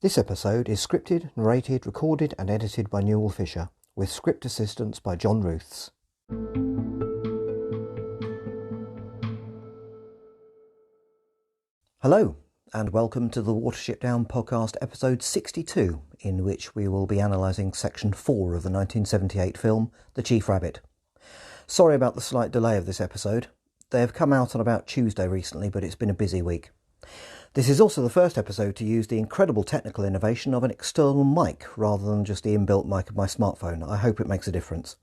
This episode is scripted, narrated, recorded and edited by Newell Fisher, with script assistance by John Ruths. Hello, and welcome to the Watership Down podcast episode 62, in which we will be analysing section 4 of the 1978 film, The Chief Rabbit. Sorry about the slight delay of this episode. They have come out on about Tuesday recently, but it's been a busy week. This is also the first episode to use the incredible technical innovation of an external mic rather than just the inbuilt mic of my smartphone. I hope it makes a difference.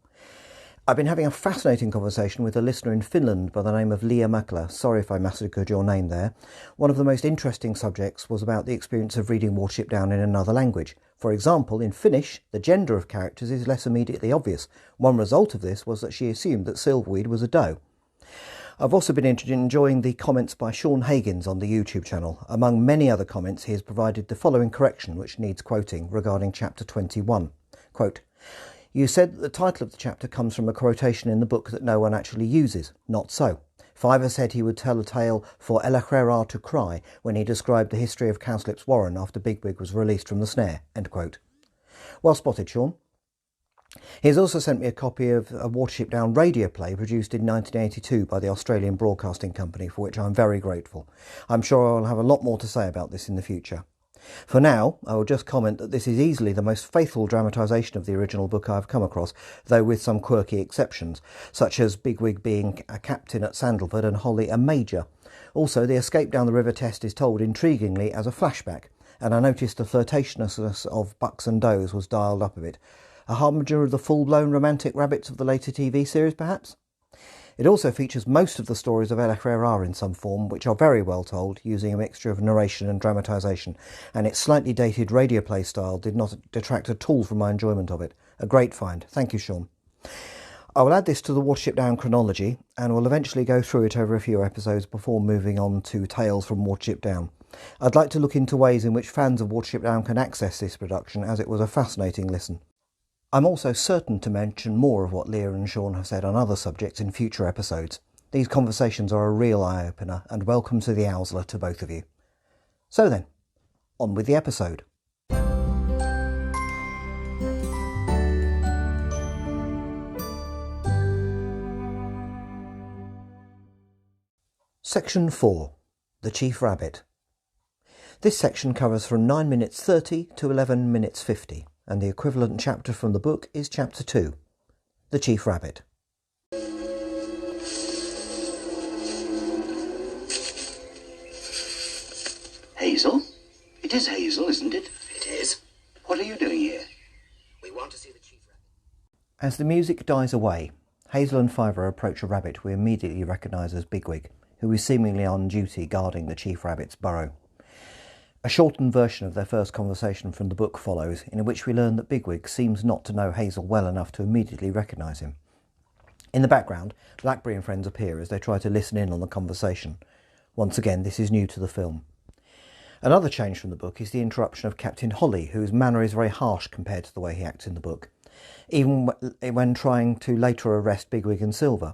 I've been having a fascinating conversation with a listener in Finland by the name of Leah Makla. Sorry if I massacred your name there. One of the most interesting subjects was about the experience of reading Watership Down in another language. For example, in Finnish, the gender of characters is less immediately obvious. One result of this was that she assumed that Silverweed was a doe. I've also been enjoying the comments by Sean Higgins on the YouTube channel. Among many other comments, he has provided the following correction, which needs quoting, regarding chapter 21. Quote, "You said that the title of the chapter comes from a quotation in the book that no one actually uses. Not so. Fiver said he would tell a tale for Ella to cry when he described the history of Cowslip's Warren after Bigwig was released from the snare." End quote. Well spotted, Sean. He has also sent me a copy of a Watership Down radio play produced in 1982 by the Australian Broadcasting Company, for which I'm very grateful. I'm sure I will have a lot more to say about this in the future. For now, I will just comment that this is easily the most faithful dramatisation of the original book I have come across, though with some quirky exceptions, such as Bigwig being a captain at Sandalford and Holly a major. Also, the escape down the river test is told intriguingly as a flashback, and I noticed the flirtatiousness of bucks and does was dialed up a bit. A harbinger of the full-blown romantic rabbits of the later TV series, perhaps? It also features most of the stories of Ella in some form, which are very well told, using a mixture of narration and dramatisation, and its slightly dated radio play style did not detract at all from my enjoyment of it. A great find. Thank you, Sean. I will add this to the Watership Down chronology, and will eventually go through it over a few episodes before moving on to Tales from Watership Down. I'd like to look into ways in which fans of Watership Down can access this production, as it was a fascinating listen. I'm also certain to mention more of what Leah and Sean have said on other subjects in future episodes. These conversations are a real eye-opener, and welcome to the Owsler to both of you. So then, on with the episode. Section 4. The Chief Rabbit. This section covers from 9 minutes 30 to 11 minutes 50. And the equivalent chapter from the book is chapter 2, The Chief Rabbit. Hazel? It is Hazel, isn't it? It is. What are you doing here? We want to see the Chief Rabbit. As the music dies away, Hazel and Fiver approach a rabbit we immediately recognise as Bigwig, who is seemingly on duty guarding the Chief Rabbit's burrow. A shortened version of their first conversation from the book follows, in which we learn that Bigwig seems not to know Hazel well enough to immediately recognise him. In the background, Blackberry and friends appear as they try to listen in on the conversation. Once again, this is new to the film. Another change from the book is the interruption of Captain Holly, whose manner is very harsh compared to the way he acts in the book, even when trying to later arrest Bigwig and Silver.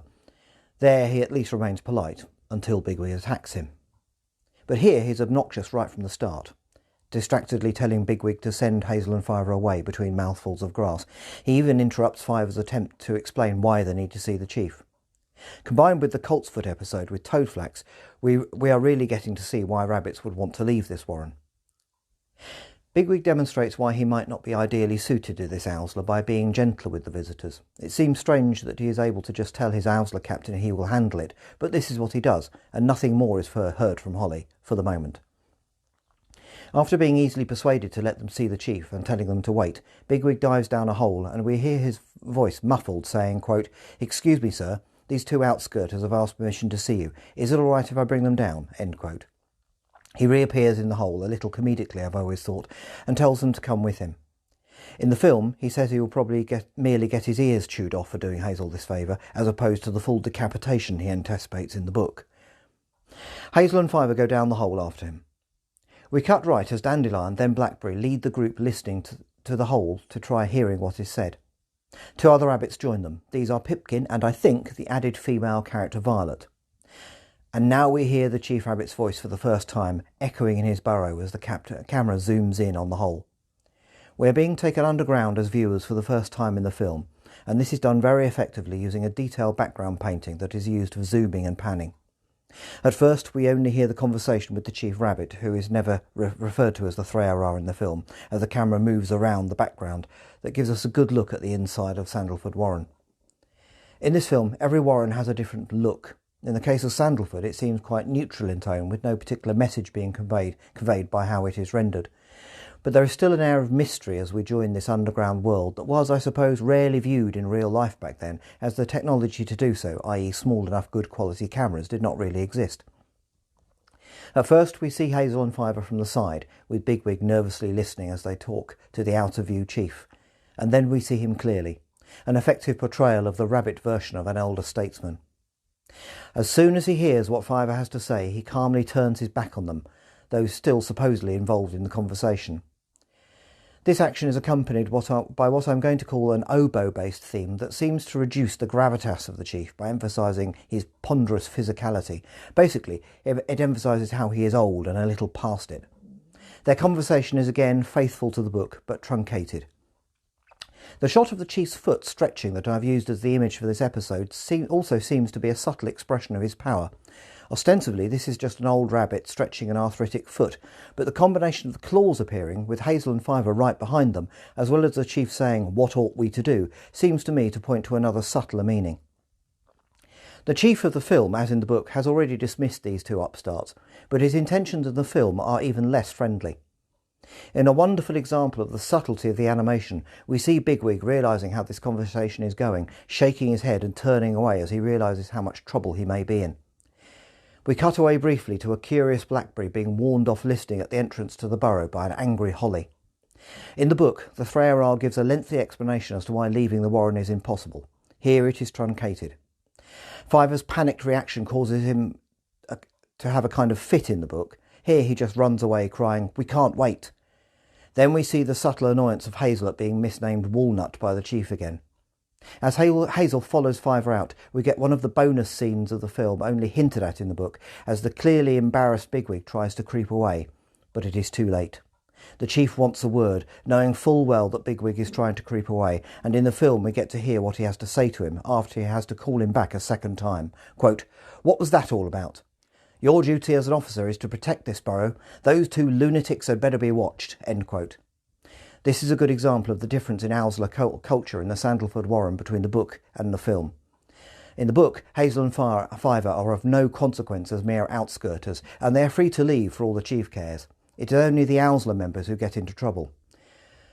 There he at least remains polite, until Bigwig attacks him. But here he's obnoxious right from the start, distractedly telling Bigwig to send Hazel and Fiver away between mouthfuls of grass. He even interrupts Fiver's attempt to explain why they need to see the chief. Combined with the Coltsfoot episode with Toadflax, we are really getting to see why rabbits would want to leave this warren. Bigwig demonstrates why he might not be ideally suited to this Owsler by being gentler with the visitors. It seems strange that he is able to just tell his Owsler captain he will handle it, but this is what he does, and nothing more is heard from Holly, for the moment. After being easily persuaded to let them see the chief and telling them to wait, Bigwig dives down a hole, and we hear his voice muffled saying, quote, "Excuse me, sir, these two outskirters have asked permission to see you. Is it all right if I bring them down?" End quote. He reappears in the hole, a little comedically I've always thought, and tells them to come with him. In the film, he says he will probably merely get his ears chewed off for doing Hazel this favour, as opposed to the full decapitation he anticipates in the book. Hazel and Fiver go down the hole after him. We cut right as Dandelion, then Blackberry, lead the group listening to the hole to try hearing what is said. Two other rabbits join them. These are Pipkin and, I think, the added female character Violet. And now we hear the Chief Rabbit's voice for the first time, echoing in his burrow as the camera zooms in on the hole. We are being taken underground as viewers for the first time in the film, and this is done very effectively using a detailed background painting that is used for zooming and panning. At first, we only hear the conversation with the Chief Rabbit, who is never referred to as the Threarar in the film, as the camera moves around the background that gives us a good look at the inside of Sandalford Warren. In this film, every warren has a different look. In the case of Sandalford, it seems quite neutral in tone, with no particular message being conveyed by how it is rendered. But there is still an air of mystery as we join this underground world that was, I suppose, rarely viewed in real life back then, as the technology to do so, i.e. small enough good quality cameras, did not really exist. At first we see Hazel and Fiver from the side, with Bigwig nervously listening as they talk to the outer view chief. And then we see him clearly, an effective portrayal of the rabbit version of an elder statesman. As soon as he hears what Fiver has to say, he calmly turns his back on them, though still supposedly involved in the conversation. This action is accompanied by what I'm going to call an oboe-based theme that seems to reduce the gravitas of the chief by emphasising his ponderous physicality. Basically, it emphasises how he is old and a little past it. Their conversation is again faithful to the book, but truncated. The shot of the chief's foot stretching that I've used as the image for this episode also seems to be a subtle expression of his power. Ostensibly, this is just an old rabbit stretching an arthritic foot, but the combination of the claws appearing, with Hazel and Fiver right behind them, as well as the chief saying, "What ought we to do?" seems to me to point to another subtler meaning. The chief of the film, as in the book, has already dismissed these two upstarts, but his intentions in the film are even less friendly. In a wonderful example of the subtlety of the animation, we see Bigwig realising how this conversation is going, shaking his head and turning away as he realises how much trouble he may be in. We cut away briefly to a curious Blackberry being warned off listening at the entrance to the burrow by an angry Holly. In the book, the Threarar gives a lengthy explanation as to why leaving the warren is impossible. Here it is truncated. Fiver's panicked reaction causes him to have a kind of fit in the book. Here he just runs away crying, "We can't wait." Then we see the subtle annoyance of Hazel at being misnamed Walnut by the chief again. As Hazel follows Fiver out, we get one of the bonus scenes of the film only hinted at in the book, as the clearly embarrassed Bigwig tries to creep away, but it is too late. The chief wants a word, knowing full well that Bigwig is trying to creep away, and in the film we get to hear what he has to say to him after he has to call him back a second time. Quote, "What was that all about? Your duty as an officer is to protect this burrow. Those two lunatics had better be watched." End quote. This is a good example of the difference in Owsler culture in the Sandalford Warren between the book and the film. In the book, Hazel and Fiver are of no consequence as mere outskirters, and they are free to leave for all the chief cares. It is only the Owsler members who get into trouble.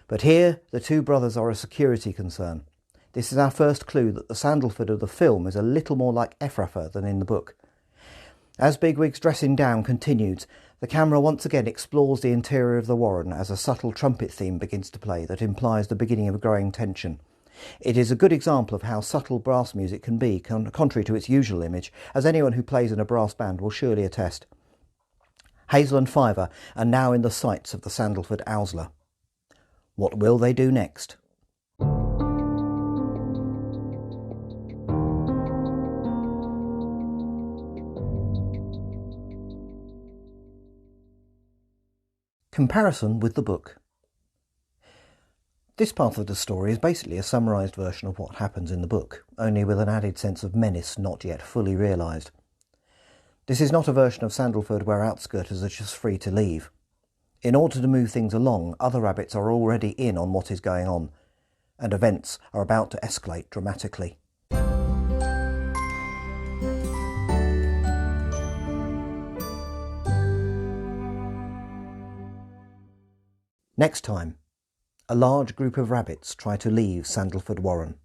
But here, the two brothers are a security concern. This is our first clue that the Sandalford of the film is a little more like Ephrafa than in the book. As Bigwig's dressing down continues, the camera once again explores the interior of the warren as a subtle trumpet theme begins to play that implies the beginning of growing tension. It is a good example of how subtle brass music can be, contrary to its usual image, as anyone who plays in a brass band will surely attest. Hazel and Fiver are now in the sights of the Sandalford Owsler. What will they do next? Comparison with the book. This part of the story is basically a summarised version of what happens in the book, only with an added sense of menace not yet fully realised. This is not a version of Sandalford where outskirters are just free to leave. In order to move things along, other rabbits are already in on what is going on, and events are about to escalate dramatically. Next time, a large group of rabbits try to leave Sandalford Warren.